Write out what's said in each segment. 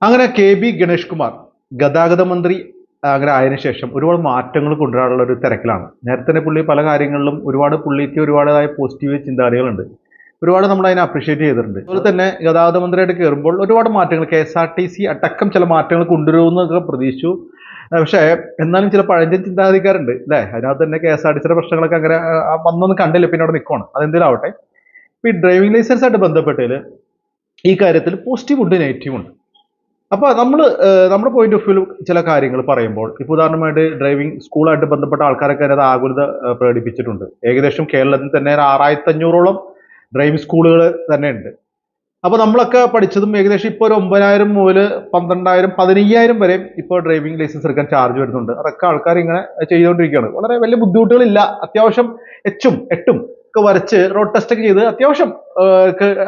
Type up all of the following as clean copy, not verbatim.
അങ്ങനെ K B Ganesh Kumar ഗതാഗത മന്ത്രി അങ്ങനെ ആയതിനു ശേഷം ഒരുപാട് മാറ്റങ്ങൾ കൊണ്ടുവരാനുള്ള ഒരു തിരക്കിലാണ്. നേരത്തെ തന്നെ പുള്ളി പല കാര്യങ്ങളിലും പുള്ളിക്ക് ഒരുപാടായ പോസിറ്റീവ് ചിന്താഗതികളുണ്ട്. ഒരുപാട് നമ്മൾ അതിനെ അപ്രീഷിയേറ്റ് ചെയ്തിട്ടുണ്ട്. അതുപോലെ തന്നെ ഗതാഗത മന്ത്രിയായിട്ട് കയറുമ്പോൾ ഒരുപാട് മാറ്റങ്ങൾ KSRTC അടക്കം ചില മാറ്റങ്ങൾ കൊണ്ടുവരുമെന്നൊക്കെ പ്രതീക്ഷിച്ചു. പക്ഷേ എന്നാലും ചില പഴഞ്ചൻ ചിന്താഗതിക്കാരുണ്ട് അല്ലേ? അതിനകത്ത് തന്നെ KSRTCയുടെ പ്രശ്നങ്ങളൊക്കെ അങ്ങനെ വന്നൊന്നും കണ്ടില്ല, പിന്നെ അവിടെ നിൽക്കുവാണ്. അതെന്തെങ്കിലും ആവട്ടെ. ഈ ഡ്രൈവിംഗ് ലൈസൻസ് ആയിട്ട് ബന്ധപ്പെട്ടതിൽ ഈ കാര്യത്തിൽ പോസിറ്റീവ് ഉണ്ട്, നെഗറ്റീവ് ഉണ്ട്. അപ്പോൾ നമ്മുടെ പോയിന്റ് ഓഫ് വ്യൂ ചില കാര്യങ്ങൾ പറയുമ്പോൾ, ഇപ്പോൾ ഉദാഹരണമായിട്ട് ഡ്രൈവിംഗ് സ്കൂളായിട്ട് ബന്ധപ്പെട്ട ആൾക്കാരൊക്കെ അതിനകത്ത് ആകുലത പ്രകടിപ്പിച്ചിട്ടുണ്ട്. ഏകദേശം കേരളത്തിൽ തന്നെ ഒരു 6500ഓളം ഡ്രൈവിംഗ് സ്കൂളുകൾ തന്നെ ഉണ്ട്. അപ്പോൾ നമ്മളൊക്കെ പഠിച്ചതും ഏകദേശം ഇപ്പോൾ ഒരു 9000 മുതൽ 12000 15000 വരെ ഇപ്പോൾ ഡ്രൈവിംഗ് ലൈസൻസ് എടുക്കാൻ ചാർജ് വരുന്നുണ്ട്. അതൊക്കെ ആൾക്കാർ ഇങ്ങനെ ചെയ്തുകൊണ്ടിരിക്കുകയാണ്. വളരെ വലിയ ബുദ്ധിമുട്ടുകളില്ല. അത്യാവശ്യം എച്ചും എട്ടും ഒക്കെ വരച്ച് റോഡ് ടെസ്റ്റ് ഒക്കെ ചെയ്ത് അത്യാവശ്യം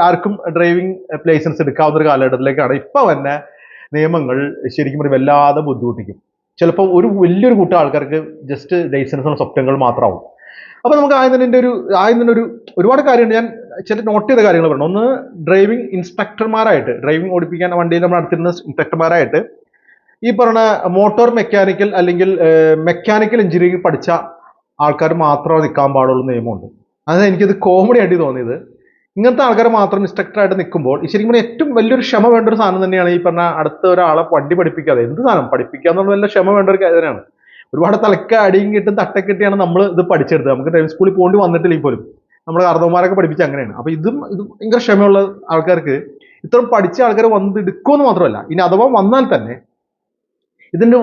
ആർക്കും ഡ്രൈവിംഗ് ലൈസൻസ് എടുക്കാവുന്ന ഒരു കാലഘട്ടത്തിലേക്കാണ് ഇപ്പൊ തന്നെ നിയമങ്ങൾ ശരിക്കും ഒരു വല്ലാതെ ബുദ്ധിമുട്ടിക്കും. ചിലപ്പോൾ വലിയൊരു കൂട്ടം ആൾക്കാർക്ക് ജസ്റ്റ് ലൈസൻസ് സ്വപ്നങ്ങൾ മാത്രമാവും. അപ്പൊ നമുക്ക് ആദ്യം ഒരു ഒരുപാട് കാര്യമുണ്ട്. ഞാൻ ചില നോട്ട് ചെയ്ത കാര്യങ്ങൾ പറഞ്ഞു. ഒന്ന്, ഡ്രൈവിംഗ് ഇൻസ്ട്രക്ടർമാരായിട്ട്, ഡ്രൈവിംഗ് ഓടിപ്പിക്കാൻ വണ്ടിയിൽ നമ്മൾ അടുത്തിരുന്ന ഇൻസ്ട്രക്ടർമാരായിട്ട് ഈ പറഞ്ഞ മോട്ടോർ മെക്കാനിക്കൽ അല്ലെങ്കിൽ മെക്കാനിക്കൽ എഞ്ചിനീയറിംഗ് പഠിച്ച ആൾക്കാർ മാത്രമേ നിൽക്കാൻ പാടുള്ളൂ നിയമമുണ്ട്. അത് എനിക്കത് കോമഡി ആയിട്ട് തോന്നിയത്. ഇങ്ങനത്തെ ആൾക്കാർ മാത്രം ഇൻസ്ട്രക്ടറായിട്ട് നിൽക്കുമ്പോൾ ശരിക്കും പറഞ്ഞാൽ ഏറ്റവും വലിയൊരു ക്ഷമ വേണ്ട ഒരു സാധനം തന്നെയാണ് ഈ പറഞ്ഞ അടുത്ത ഒരാളെ വണ്ടി പഠിപ്പിക്കാതെ. എന്ത് സാധനം പഠിപ്പിക്കുക എന്നുള്ള വല്ല ക്ഷമ വേണ്ട ഒരു കാര്യമാണ്. ഒരുപാട് തലക്ക് അടിയും കിട്ടും തട്ടൊക്കെ കിട്ടിയാണ് നമ്മൾ ഇത് പഠിച്ചെടുത്തത്. നമുക്ക് ഡ്രൈവിംഗ് സ്കൂളിൽ പോകേണ്ടി വന്നിട്ടില്ലെങ്കിൽ പോലും നമ്മൾ അർദ്ധമാരൊക്കെ പഠിപ്പിച്ച അങ്ങനെയാണ്. അപ്പൊ ഇത് ഭയങ്കര ക്ഷമയുള്ള ആൾക്കാർക്ക് ഇത്രയും പഠിച്ച ആൾക്കാർ വന്ന് എടുക്കുമെന്ന് മാത്രമല്ല, ഇനി അഥവാ വന്നാൽ തന്നെ ഇതിന്റെ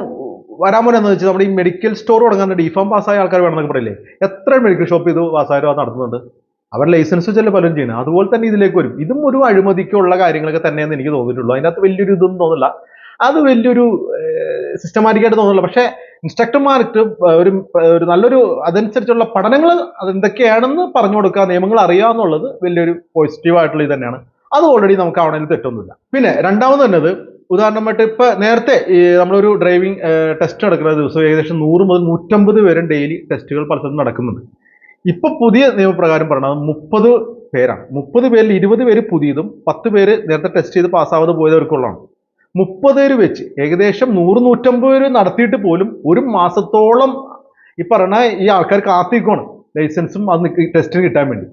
വരാൻ പോലെ എന്ന് വെച്ചാൽ നമ്മുടെ ഈ മെഡിക്കൽ സ്റ്റോർ തുടങ്ങാൻ ഡിഫാം പാസ്സായ ആൾക്കാർ വേണമെന്നൊക്കെ പറയില്ലേ? എത്ര മെഡിക്കൽ ഷോപ്പ് ഇത് പാസ്സായാലും അത് നടത്തുന്നുണ്ട്. അവർ ലൈസൻസ് വെച്ചല്ലേ പലരും ചെയ്യുന്നത്. അതുപോലെ തന്നെ ഇതിലേക്ക് വരും. ഇതും ഒരു അഴിമതിക്കുള്ള കാര്യങ്ങളൊക്കെ തന്നെയെന്ന് എനിക്ക് തോന്നിയിട്ടുള്ളൂ. അതിനകത്ത് വലിയൊരു ഇതൊന്നും തോന്നില്ല. അത് വലിയൊരു സിസ്റ്റമാറ്റിക് ആയിട്ട് തോന്നില്ല. പക്ഷേ ഇൻസ്ട്രക്ടർമാർക്ക് ഒരു നല്ലൊരു അതനുസരിച്ചുള്ള പഠനങ്ങൾ അതെന്തൊക്കെയാണെന്ന് പറഞ്ഞു കൊടുക്കുക, നിയമങ്ങൾ അറിയാമെന്നുള്ളത് വലിയൊരു പോസിറ്റീവ് ആയിട്ടുള്ള ഇത് തന്നെയാണ്. അത് ഓൾറെഡി നമുക്ക് അവിടെ തെറ്റൊന്നുമില്ല. പിന്നെ രണ്ടാമത് തന്നത്, ഉദാഹരണമായിട്ട് ഇപ്പൊ നേരത്തെ നമ്മളൊരു ഡ്രൈവിംഗ് ടെസ്റ്റ് നടക്കുന്ന ദിവസം ഏകദേശം 100 മുതൽ 150 വരെ ഡെയിലി ടെസ്റ്റുകൾ പലതും നടക്കുന്നുണ്ട്. ഇപ്പൊ പുതിയ നിയമപ്രകാരം പറഞ്ഞത് 30 പേരാണ്. 30 പേരിൽ 20 പേര് പുതിയതും 10 പേര് നേരത്തെ ടെസ്റ്റ് ചെയ്ത് പാസ്സാവാതെ പോയവർക്കുള്ളതാണ്. 30 പേര് വെച്ച് ഏകദേശം 100-150 പേര് നടത്തിയിട്ട് പോലും ഒരു മാസത്തോളം ഈ പറഞ്ഞ ഈ ആൾക്കാർ കാത്തിരിക്കുകയാണ് ലൈസൻസും അത് ടെസ്റ്റിന് കിട്ടാൻ വേണ്ടി.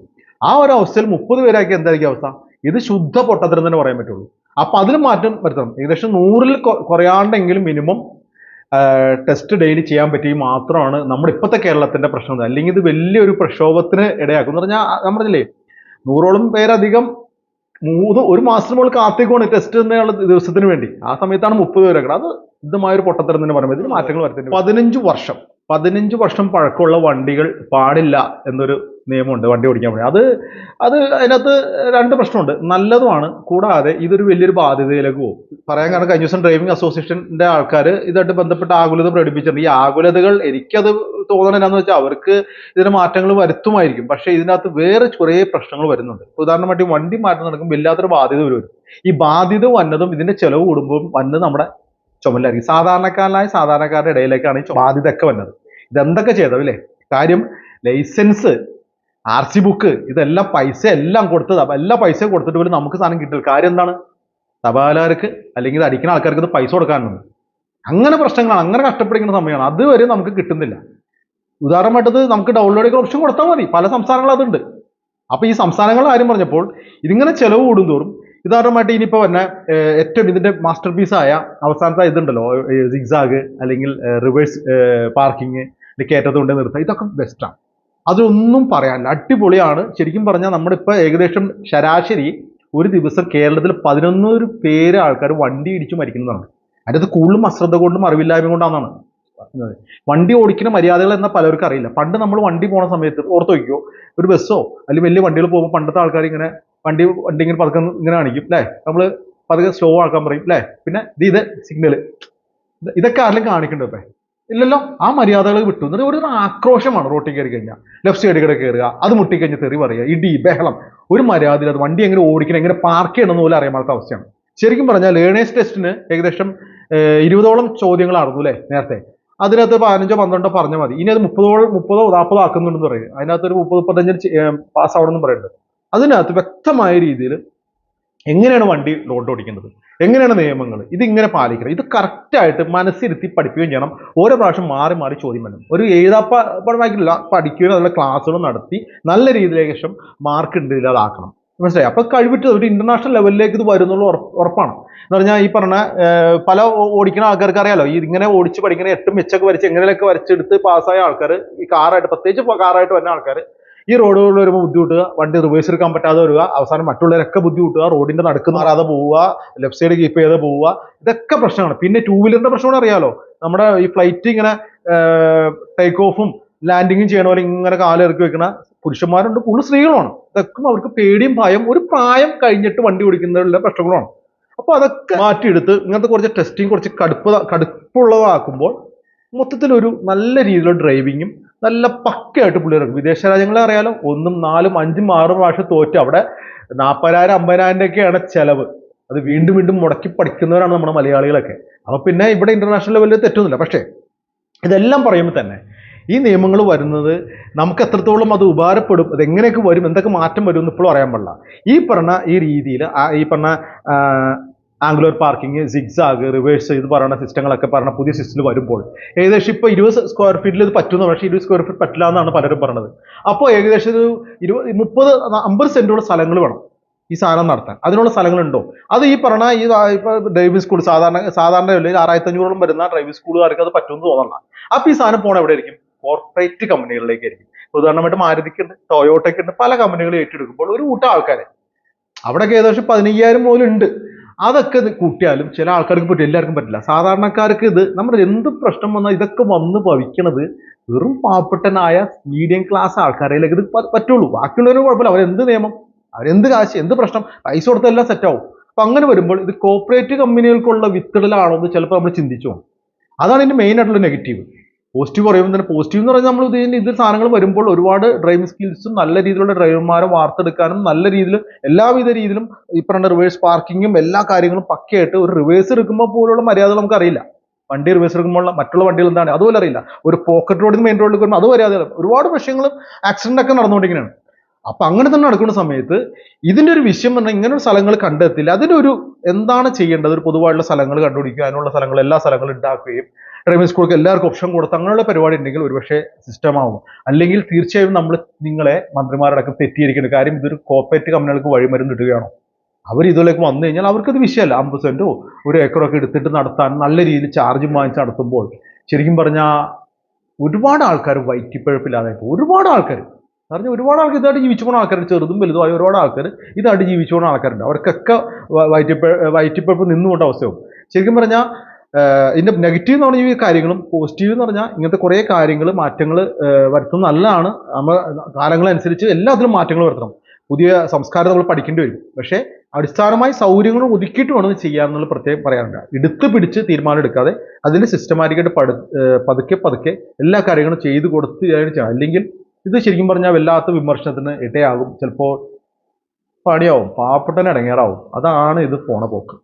ആ ഒരു അവസ്ഥയിൽ 30 പേരാക്കി എന്തായിരിക്കും അവസ്ഥ? ഇത് ശുദ്ധ പൊട്ടത്തരം തന്നെ പറയാൻ പറ്റുള്ളൂ. അപ്പൊ അതിൽ മാറ്റം വരുത്തണം. ഏകദേശം 100-ൽ കുറയാണ്ടെങ്കിലും മിനിമം ടെസ്റ്റ് ഡെയിലി ചെയ്യാൻ പറ്റി മാത്രമാണ് നമ്മുടെ ഇപ്പോഴത്തെ കേരളത്തിന്റെ പ്രശ്നം. അല്ലെങ്കിൽ ഇത് വലിയൊരു പ്രക്ഷോഭത്തിന് ഇടയാക്കും. എന്ന് പറഞ്ഞാൽ നമ്മളില്ലേ 100ഓളം പേരധികം ഒരു മാസത്തിന് മുകളിൽ കാത്തിക്കോണ് ടെസ്റ്റ് എന്നുള്ള ദിവസത്തിന് വേണ്ടി. ആ സമയത്താണ് 30 പേരൊക്കെ. അത് ഇതുമായൊരു പൊട്ടത്തരം തന്നെ പറയുമ്പോൾ ഇതിന് മാറ്റങ്ങൾ വരുത്തുന്നുണ്ട്. 15 വർഷം പഴക്കമുള്ള വണ്ടികൾ പാടില്ല എന്നൊരു നിയമമുണ്ട് വണ്ടി ഓടിക്കാൻ വേണ്ടി. അത് അതിനകത്ത് രണ്ട് പ്രശ്നമുണ്ട്. നല്ലതുമാണ്, കൂടാതെ ഇതൊരു വലിയൊരു ബാധ്യതയിലേക്ക് പോകും. പറയാൻ കാരണം കഴിഞ്ഞ ദിവസം ഡ്രൈവിംഗ് അസോസിയേഷന്റെ ആൾക്കാർ ഇതായിട്ട് ബന്ധപ്പെട്ട ആകുലത പ്രകടിപ്പിച്ചിട്ടുണ്ട്. ഈ ആകുലതകൾ എനിക്കത് തോന്നണം എന്നാന്ന് വെച്ചാൽ അവർക്ക് ഇതിന് മാറ്റങ്ങൾ വരുത്തുമായിരിക്കും. പക്ഷേ ഇതിനകത്ത് വേറെ കുറേ പ്രശ്നങ്ങൾ വരുന്നുണ്ട്. ഉദാഹരണമായിട്ട് വണ്ടി മാറ്റം നടക്കുമ്പോൾ വല്ലാത്തൊരു ബാധ്യത വരും. ഈ ബാധ്യത വന്നതും ഇതിന്റെ ചെലവ് കൂടുമ്പോൾ വന്നത് നമ്മുടെ ചുമലായിരിക്കും. സാധാരണക്കാരുടെ ഇടയിലേക്കാണ് ഈ ബാധ്യത ഒക്കെ വന്നത്. ഇതെന്തൊക്കെ ചെയ്തല്ലേ കാര്യം? ലൈസൻസ്, RC ബുക്ക്, ഇതെല്ലാം പൈസ എല്ലാം കൊടുത്തത്. എല്ലാ പൈസ കൊടുത്തിട്ട് പോലും നമുക്ക് സാധനം കിട്ടില്ല. കാര്യം എന്താണ്? തപാലാർക്ക് അല്ലെങ്കിൽ ഇത് അടിക്കുന്ന ആൾക്കാർക്ക് ഇത് പൈസ കൊടുക്കാനുണ്ട്. അങ്ങനെ പ്രശ്നങ്ങളാണ്. അങ്ങനെ കഷ്ടപ്പെടിക്കുന്ന സമയമാണ്. അതുവരെ നമുക്ക് കിട്ടുന്നില്ല. ഉദാഹരണമായിട്ടത് നമുക്ക് ഡൗൺലോഡ് ചെയ്യുന്ന ഓപ്ഷൻ കൊടുത്താൽ മതി. പല സംസ്ഥാനങ്ങളും അതുണ്ട്. അപ്പൊ ഈ സംസ്ഥാനങ്ങളുടെ കാര്യം പറഞ്ഞപ്പോൾ ഇതിങ്ങനെ ചെലവ് കൂടുന്തോറും ഉദാഹരണമായിട്ട് ഇനിയിപ്പോ തന്നെ ഏറ്റവും ഇതിന്റെ മാസ്റ്റർ പീസ് ആയ അവസാനത്തെ ഇതുണ്ടല്ലോ, സിഗ്സാഗ് അല്ലെങ്കിൽ റിവേഴ്സ് പാർക്കിങ്, കയറ്റത്ത് കൊണ്ട് നിർത്തുക, ഇതൊക്കെ ബെസ്റ്റാണ്. അതൊന്നും പറയാനില്ല, അടിപൊളിയാണ്. ശരിക്കും പറഞ്ഞാൽ നമ്മളിപ്പോൾ ഏകദേശം ശരാശരി ഒരു ദിവസം കേരളത്തിൽ 11 പേര് ആൾക്കാർ വണ്ടി ഇടിച്ചു മരിക്കുന്നതാണ്. അതിനകത്ത് കൂടുതലും അശ്രദ്ധ കൊണ്ടും അറിവില്ലായ്മ കൊണ്ടാണെന്നാണ്. വണ്ടി ഓടിക്കുന്ന മര്യാദകൾ എന്നാൽ പലർക്കും അറിയില്ല. പണ്ട് നമ്മൾ വണ്ടി പോണ സമയത്ത് ഓർത്ത് വയ്ക്കോ, ഒരു ബസ്സോ അല്ലെങ്കിൽ വലിയ വണ്ടികൾ പോകുമ്പോൾ പണ്ടത്തെ ആൾക്കാർ ഇങ്ങനെ വണ്ടി ഇങ്ങനെ പതുക്കെ ഇങ്ങനെ കാണിക്കും അല്ലേ? നമ്മൾ പതുക്കെ സ്ലോ ആക്കാൻ പറയും അല്ലേ? പിന്നെ ഇത് സിഗ്നൽ, ഇതൊക്കെ ആരെങ്കിലും കാണിക്കണ്ടോ? ഇല്ലല്ലോ. ആ മര്യാദകൾ വിട്ടു. എന്നിട്ട് ഒരു ആക്രോശമാണ് റോട്ടിൽ കയറി കഴിഞ്ഞാൽ. ലെഫ്റ്റ് സൈഡിൽ കൂടെ കയറുക, അത് മുട്ടിക്കഴിഞ്ഞ് തെറി പറയുക, ഇടി ബഹളം, ഒരു മര്യാദ. അത് വണ്ടി എങ്ങനെ ഓടിക്കണം, എങ്ങനെ പാർക്ക് ചെയ്യണമെന്ന് പോലും അറിയാൻ പാടാത്ത അവസ്ഥയാണ്. ശരിക്കും പറഞ്ഞാൽ ലേണേഴ്സ് ടെസ്റ്റിന് ഏകദേശം 20ഓളം ചോദ്യങ്ങളായിരുന്നു അല്ലേ നേരത്തെ. അതിനകത്ത് 15-12 പറഞ്ഞാൽ മതി. ഇനി അത് 30-40 ആക്കുന്നുണ്ടെന്ന് പറയുന്നത്. അതിനകത്ത് ഒരു 30-35 പാസ്സാവണമെന്ന് പറയുന്നുണ്ട്. അതിനകത്ത് വ്യക്തമായ രീതിയിൽ എങ്ങനെയാണ് വണ്ടി റോഡ് ഓടിക്കേണ്ടത്, എങ്ങനെയാണ് നിയമങ്ങൾ, ഇതിങ്ങനെ പാലിക്കണം, ഇത് കറക്റ്റായിട്ട് മനസ്സിരുത്തി പഠിപ്പിക്കുകയും ചെയ്യണം. ഓരോ പ്രാവശ്യം മാറി മാറി ചോദ്യം വേണം. ഒരു എഴുതാപ്പാടമാക്കില്ല, പഠിക്കുകയും അതുപോലെ ക്ലാസ്സുകൾ നടത്തി നല്ല രീതിയിലേക്ക് ശേഷം മാർക്ക് ഉണ്ട് അതാക്കണം. മനസ്സിലായി? അപ്പൊ കഴിവിട്ട് ഒരു ഇന്റർനാഷണൽ ലെവലിലേക്ക് ഇത് വരുന്നുള്ള ഉറപ്പാണ്. എന്ന് പറഞ്ഞാൽ ഈ പറഞ്ഞ പല ഓടിക്കുന്ന ആൾക്കാർക്ക് അറിയാലോ, ഇങ്ങനെ ഓടിച്ച് പഠിക്കുന്ന 8 മെച്ചൊക്കെ വരച്ച് എങ്ങനെയൊക്കെ വരച്ചെടുത്ത് പാസ്സായ ആൾക്കാർ, ഈ കാറായിട്ട് പ്രത്യേകിച്ച് കാറായിട്ട് വരുന്ന ആൾക്കാർ ഈ റോഡുകളിൽ വരുമ്പോൾ ബുദ്ധിമുട്ടുക, വണ്ടി റിവേഴ്സ് എടുക്കാൻ പറ്റാതെ വരിക, അവസാനം മറ്റുള്ളവരൊക്കെ ബുദ്ധിമുട്ടുക, റോഡിന്റെ നടുക്ക് മാറാതെ പോവുക, ലെഫ്റ്റ് സൈഡ് കീപ്പ് ചെയ്ത് പോവുക, ഇതൊക്കെ പ്രശ്നമാണ്. പിന്നെ 2 വീലറിന്റെ പ്രശ്നമാണ് അറിയാലോ. നമ്മുടെ ഈ ഫ്ലൈറ്റ് ഇങ്ങനെ ടേക്ക് ഓഫും ലാൻഡിങ്ങും ചെയ്യണ പോലെ ഇങ്ങനെ കാലിറക്കി വെക്കുന്ന പുരുഷന്മാരുണ്ട്, കൂടുതൽ സ്ത്രീകളുമാണ്. ഇതൊക്കെ അവർക്ക് പേടിയും ഭയം, ഒരു പ്രായം കഴിഞ്ഞിട്ട് വണ്ടി ഓടിക്കുന്നതിലുള്ള പ്രശ്നങ്ങളാണ്. അപ്പൊ അതൊക്കെ മാറ്റിയെടുത്ത് ഇങ്ങനത്തെ കുറച്ച് ടെസ്റ്റിങ് കുറച്ച് കടുപ്പുള്ളതാക്കുമ്പോൾ മൊത്തത്തിലൊരു നല്ല രീതിയിലുള്ള ഡ്രൈവിങ്ങും നല്ല പക്കയായിട്ട് പിള്ളേർക്ക്. വിദേശ രാജ്യങ്ങളെ അറിയാലോ, 1, 4, 5, 6 പ്രാവശ്യം തോറ്റ് അവിടെ 40,000, 50,000 ഒക്കെയാണ് ചെലവ്. അത് വീണ്ടും വീണ്ടും മുടക്കി പഠിക്കുന്നവരാണ് നമ്മുടെ മലയാളികളൊക്കെ. അപ്പൊ പിന്നെ ഇവിടെ ഇന്റർനാഷണൽ ലെവലിൽ തെറ്റൊന്നുമില്ല. പക്ഷേ ഇതെല്ലാം പറയുമ്പോൾ തന്നെ ഈ നിയമങ്ങൾ വരുന്നത് നമുക്ക് എത്രത്തോളം അത് ഉപകാരപ്പെടും, അത് എങ്ങനെയൊക്കെ വരും, എന്തൊക്കെ മാറ്റം വരും എന്ന് ഇപ്പോഴും അറിയാൻ പാടില്ല. ഈ രീതിയിൽ ഈ പറഞ്ഞ ആംഗുലർ പാർക്കിംഗ്, സിഗ്സാഗ്, റിവേഴ്സ്, ഇത് പറയുന്ന സിസ്റ്റങ്ങളൊക്കെ പറഞ്ഞ പുതിയ സിസ്റ്റത്തിൽ വരുമ്പോൾ ഏകദേശം ഇപ്പോൾ 20 സ്ക്വയർ ഫീറ്റിൽ ഇത് പറ്റുന്നു. പക്ഷേ 20 സ്ക്വയർ ഫീറ്റ് പറ്റില്ല എന്നാണ് പലരും പറഞ്ഞത്. അപ്പോൾ ഏകദേശം ഒരു 30, 50 സെന്റോളം സ്ഥലങ്ങൾ വേണം ഈ സാധനം നടത്താൻ. അതിനുള്ള സ്ഥലങ്ങളുണ്ടോ? അത് ഈ പറഞ്ഞ ഇപ്പൊ ഡ്രൈവിംഗ് സ്കൂൾ സാധാരണ 6500 വരുന്ന ഡ്രൈവിംഗ് സ്കൂളുകാർക്ക് അത് പറ്റുമെന്ന് തോന്നണം. അപ്പൊ ഈ സാധനം പോണ എവിടെ ആയിരിക്കും? കോർപ്പറേറ്റ് കമ്പനികളിലേക്ക് ആയിരിക്കും. ഉദാഹരണമായിട്ട് മാരുതിക്കുണ്ട്, ടൊയോട്ടയ്ക്കുണ്ട്, പല കമ്പനികൾ ഏറ്റെടുക്കുമ്പോൾ ഒരു കൂട്ടം ആൾക്കാരെ അവിടെയൊക്കെ ഏകദേശം 15,000 മുതലുണ്ട്. അതൊക്കെ കൂട്ടിയാലും ചില ആൾക്കാർക്ക് പറ്റും, എല്ലാവർക്കും പറ്റില്ല. സാധാരണക്കാർക്ക് ഇത് നമ്മുടെ എന്ത് പ്രശ്നം വന്നാൽ ഇതൊക്കെ വന്ന് ഭവിക്കണത് വെറും പാവപ്പെട്ടനായ മീഡിയം ക്ലാസ് ആൾക്കാരിലേക്ക് ഇത് പറ്റുള്ളൂ. ബാക്കിയുള്ളവരും കുഴപ്പമില്ല, അവരെന്ത് നിയമം, അവരെന്ത് കാശ്, എന്ത് പ്രശ്നം, പൈസ കൊടുത്തെല്ലാം സെറ്റാവും. അപ്പൊ അങ്ങനെ വരുമ്പോൾ ഇത് കോർപ്പറേറ്റ് കമ്പനികൾക്കുള്ള വിത്തിടലാണോ എന്ന് ചിലപ്പോൾ നമ്മൾ ചിന്തിച്ചു. അതാണ് ഇതിന്റെ മെയിൻ ആയിട്ടുള്ള നെഗറ്റീവ്. പോസിറ്റീവ് പറയുമ്പോൾ തന്നെ പോസിറ്റീവ് എന്ന് പറഞ്ഞാൽ നമ്മൾ ഇതിൽ സാധനങ്ങൾ വരുമ്പോൾ ഒരുപാട് ഡ്രൈവിംഗ് സ്കിൽസും നല്ല രീതിയിലുള്ള ഡ്രൈവർമാരെ വാർത്തെടുക്കാനും നല്ല രീതിയിൽ എല്ലാവിധ രീതിയിലും ഈ പറഞ്ഞ റിവേഴ്സ് പാർക്കിങ്ങും എല്ലാ കാര്യങ്ങളും പക്കയായിട്ട് ഒരു റിവേഴ്സ് എടുക്കുമ്പോൾ പോലുള്ള മര്യാദകൾ നമുക്ക് അറിയില്ല. വണ്ടി റിവേഴ്സ് എടുക്കുമ്പോൾ മറ്റുള്ള വണ്ടികൾ എന്താണ് അതുപോലെ അറിയില്ല. ഒരു പോക്കറ്റ് റോഡിൽ മെയിൻ റോഡിൽ വരുമ്പോൾ അത് മര്യാദ, ഒരുപാട് വിഷയങ്ങളും ആക്സിഡന്റ് ഒക്കെ നടന്നുകൊണ്ടിരിക്കുകയാണ്. അപ്പൊ അങ്ങനെ തന്നെ നടക്കുന്ന സമയത്ത് ഇതിന്റെ ഒരു വിഷയം പറഞ്ഞാൽ ഇങ്ങനെ ഒരു സ്ഥലങ്ങൾ കണ്ടെത്തില്ല. അതിനൊരു എന്താണ് ചെയ്യേണ്ടത്? ഒരു പൊതുവായിട്ടുള്ള സ്ഥലങ്ങൾ കണ്ടുപിടിക്കുക, അതിനുള്ള സ്ഥലങ്ങൾ എല്ലാ സ്ഥലങ്ങളും ഉണ്ടാക്കുകയും ഡ്രൈവിംഗ് സ്കൂൾക്ക് എല്ലാവർക്കും ഓപ്ഷൻ കൊടുത്ത് അങ്ങനെയുള്ള പരിപാടി ഉണ്ടെങ്കിൽ ഒരുപക്ഷെ സിസ്റ്റമാവും. അല്ലെങ്കിൽ തീർച്ചയായും നിങ്ങളെ മന്ത്രിമാരടക്കം തെറ്റിയിരിക്കേണ്ട കാര്യം, ഇതൊരു കോർപ്പറേറ്റ് കമ്പനികൾക്ക് വഴിമരുന്ന് ഇടുകയാണോ? അവർ ഇതിലേക്ക് വന്നു കഴിഞ്ഞാൽ അവർക്കത് വിഷയമല്ല. 50 സെന്റോ 1 ഏക്കറൊക്കെ എടുത്തിട്ട് നടത്താൻ നല്ല രീതിയിൽ ചാർജും വാങ്ങിച്ച് നടത്തുമ്പോൾ ശരിക്കും പറഞ്ഞാൽ ഒരുപാട് ആൾക്കാർ വയറ്റിപ്പഴപ്പില്ലാതെ, ഒരുപാട് ആൾക്കാർ പറഞ്ഞാൽ ഒരുപാട് ആൾക്കാർ ഇതായിട്ട് ജീവിച്ചു പോകുന്ന ആൾക്കാർ, ചെറുതും വലുതുമായ ഒരുപാട് ആൾക്കാർ ഇതായിട്ട് ജീവിച്ചു പോകുന്ന ആൾക്കാരുണ്ട്. അവർക്കൊക്കെ വയറ്റിപ്പഴപ്പ് നിന്നുകൊണ്ട് അവസ്ഥയാവും. ശരിക്കും പറഞ്ഞാൽ ഇതിന്റെ നെഗറ്റീവ് എന്ന് പറഞ്ഞാൽ ഈ കാര്യങ്ങളും, പോസിറ്റീവ് എന്ന് പറഞ്ഞാൽ ഇങ്ങനത്തെ കുറേ കാര്യങ്ങൾ മാറ്റങ്ങൾ വരുത്തുന്നത് നല്ലതാണ്. നമ്മൾ കാലങ്ങളനുസരിച്ച് എല്ലാത്തിലും മാറ്റങ്ങൾ വരുത്തണം. പുതിയ സംസ്കാരം നമ്മൾ പഠിക്കേണ്ടി വരും. പക്ഷേ അടിസ്ഥാനമായി സൗകര്യങ്ങൾ ഒതുക്കിയിട്ട് വേണം ചെയ്യാമെന്നുള്ള പ്രത്യേകം പറയാറുണ്ട്. എടുത്ത് പിടിച്ച് തീരുമാനം എടുക്കാതെ അതിന് സിസ്റ്റമാറ്റിക്കായിട്ട് പതുക്കെ പതുക്കെ എല്ലാ കാര്യങ്ങളും ചെയ്ത് കൊടുത്ത് ചെയ്യണം. അല്ലെങ്കിൽ ഇത് ശരിക്കും പറഞ്ഞാൽ വല്ലാത്ത വിമർശനത്തിന് ഇടയാകും. ചിലപ്പോൾ പണിയാവും, പാവപ്പെട്ടനെ ഇടങ്ങേറാവും. അതാണ് ഇത് പോണ പോക്ക്.